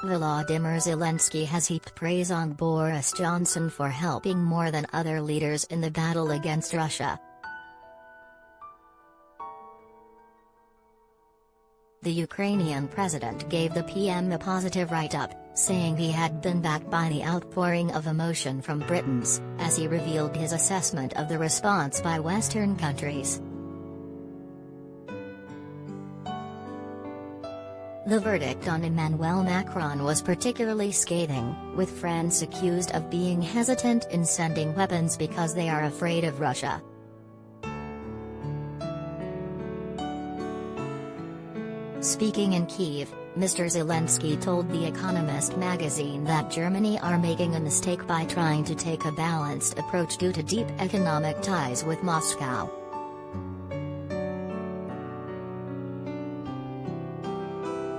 Volodymyr Zelensky has heaped praise on Boris Johnson for helping more than other leaders in the battle against Russia. The Ukrainian president gave the PM a positive write-up, saying he had been backed by the outpouring of emotion from Britons, as he revealed his assessment of the response by Western countries. The verdict on Emmanuel Macron was particularly scathing, with France accused of being hesitant in sending weapons because they are afraid of Russia. Speaking in Kyiv, Mr. Zelensky told The Economist magazine that Germany are making a mistake by trying to take a balanced approach due to deep economic ties with Moscow.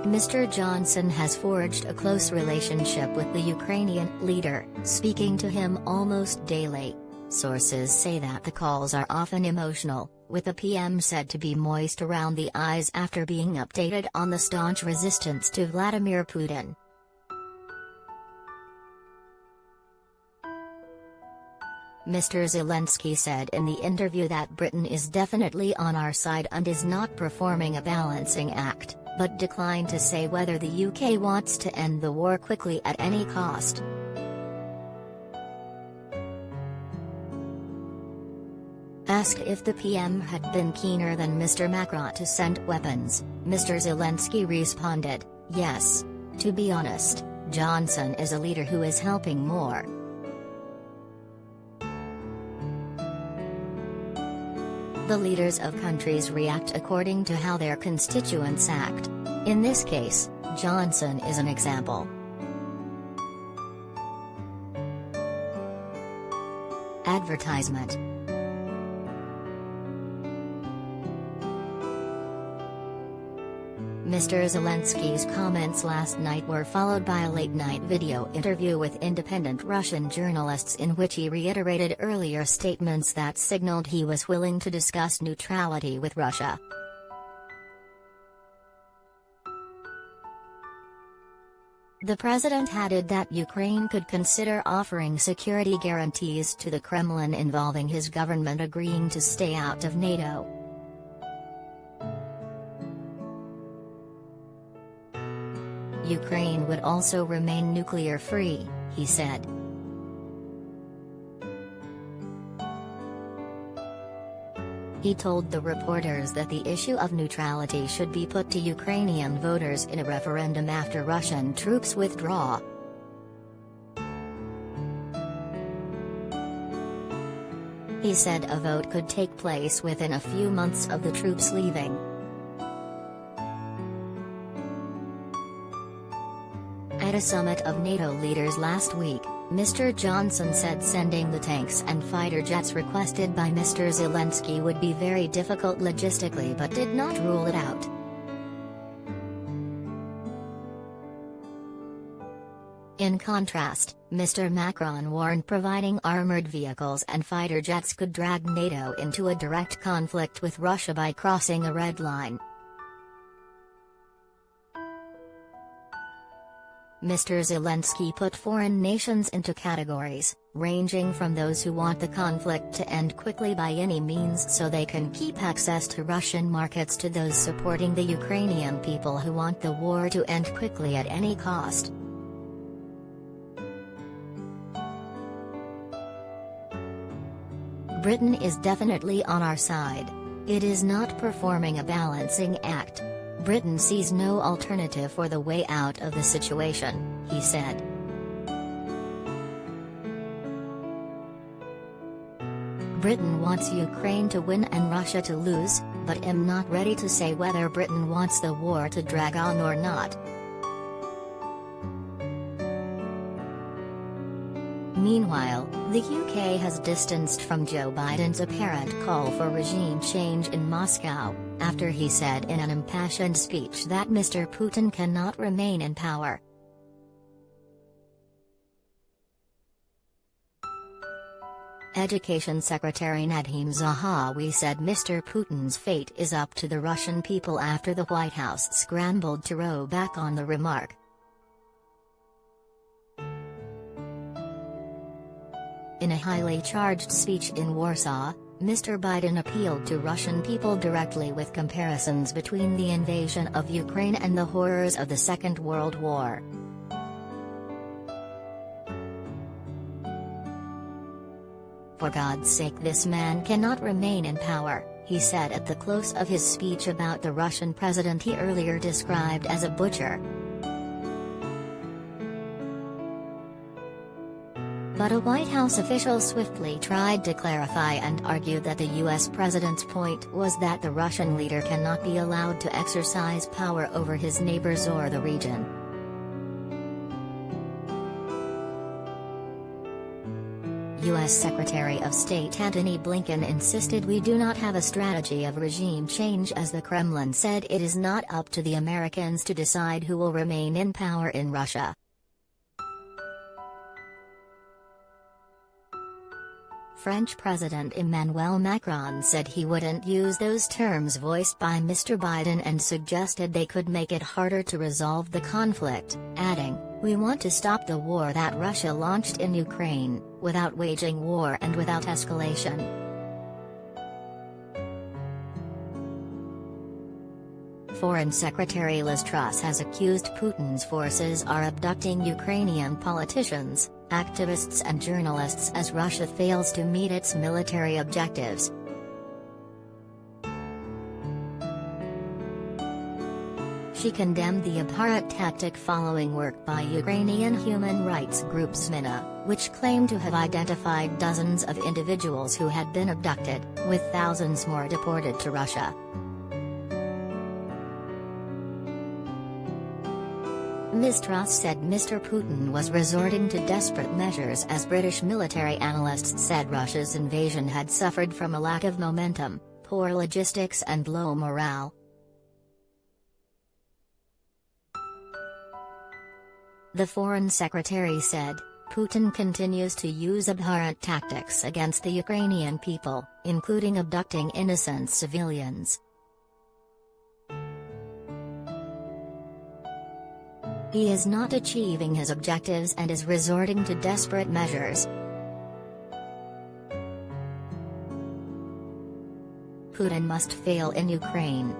Mr. Johnson has forged a close relationship with the Ukrainian leader, speaking to him almost daily. Sources say that the calls are often emotional, with the PM said to be moist around the eyes after being updated on the staunch resistance to Vladimir Putin. Mr. Zelensky said in the interview that Britain is definitely on our side and is not performing a balancing act, but declined to say whether the UK wants to end the war quickly at any cost. Asked if the PM had been keener than Mr. Macron to send weapons, Mr. Zelensky responded, "Yes. To be honest, Johnson is a leader who is helping more." The leaders of countries react according to how their constituents act. In this case, Johnson is an example. Advertisement. Mr. Zelensky's comments last night were followed by a late-night video interview with independent Russian journalists in which he reiterated earlier statements that signaled he was willing to discuss neutrality with Russia. The president added that Ukraine could consider offering security guarantees to the Kremlin involving his government agreeing to stay out of NATO. Ukraine would also remain nuclear-free, he said. He told the reporters that the issue of neutrality should be put to Ukrainian voters in a referendum after Russian troops withdraw. He said a vote could take place within a few months of the troops leaving. At a summit of NATO leaders last week, Mr. Johnson said sending the tanks and fighter jets requested by Mr. Zelensky would be very difficult logistically but did not rule it out. In contrast, Mr. Macron warned providing armored vehicles and fighter jets could drag NATO into a direct conflict with Russia by crossing a red line. Mr. Zelensky put foreign nations into categories, ranging from those who want the conflict to end quickly by any means so they can keep access to Russian markets to those supporting the Ukrainian people who want the war to end quickly at any cost. Britain is definitely on our side. It is not performing a balancing act. Britain sees no alternative for the way out of the situation, he said. Britain wants Ukraine to win and Russia to lose, but I'm not ready to say whether Britain wants the war to drag on or not. Meanwhile, the UK has distanced from Joe Biden's apparent call for regime change in Moscow, after he said in an impassioned speech that Mr. Putin cannot remain in power. Education Secretary Nadhim Zahawi said Mr. Putin's fate is up to the Russian people after the White House scrambled to row back on the remark. In a highly charged speech in Warsaw, Mr. Biden appealed to Russian people directly with comparisons between the invasion of Ukraine and the horrors of the Second World War. "For God's sake, this man cannot remain in power," he said at the close of his speech about the Russian president he earlier described as a butcher. But a White House official swiftly tried to clarify and argued that the U.S. president's point was that the Russian leader cannot be allowed to exercise power over his neighbors or the region. U.S. Secretary of State Antony Blinken insisted we do not have a strategy of regime change, as the Kremlin said it is not up to the Americans to decide who will remain in power in Russia. French President Emmanuel Macron said he wouldn't use those terms voiced by Mr. Biden and suggested they could make it harder to resolve the conflict, adding, "We want to stop the war that Russia launched in Ukraine, without waging war and without escalation." Foreign Secretary Liz Truss has accused Putin's forces are abducting Ukrainian politicians, activists and journalists as Russia fails to meet its military objectives. She condemned the abhorrent tactic following work by Ukrainian human rights group SMINA, which claimed to have identified dozens of individuals who had been abducted, with thousands more deported to Russia. Ms. Truss said Mr. Putin was resorting to desperate measures as British military analysts said Russia's invasion had suffered from a lack of momentum, poor logistics and low morale. The Foreign Secretary said, "Putin continues to use abhorrent tactics against the Ukrainian people, including abducting innocent civilians. He is not achieving his objectives and is resorting to desperate measures. Putin must fail in Ukraine."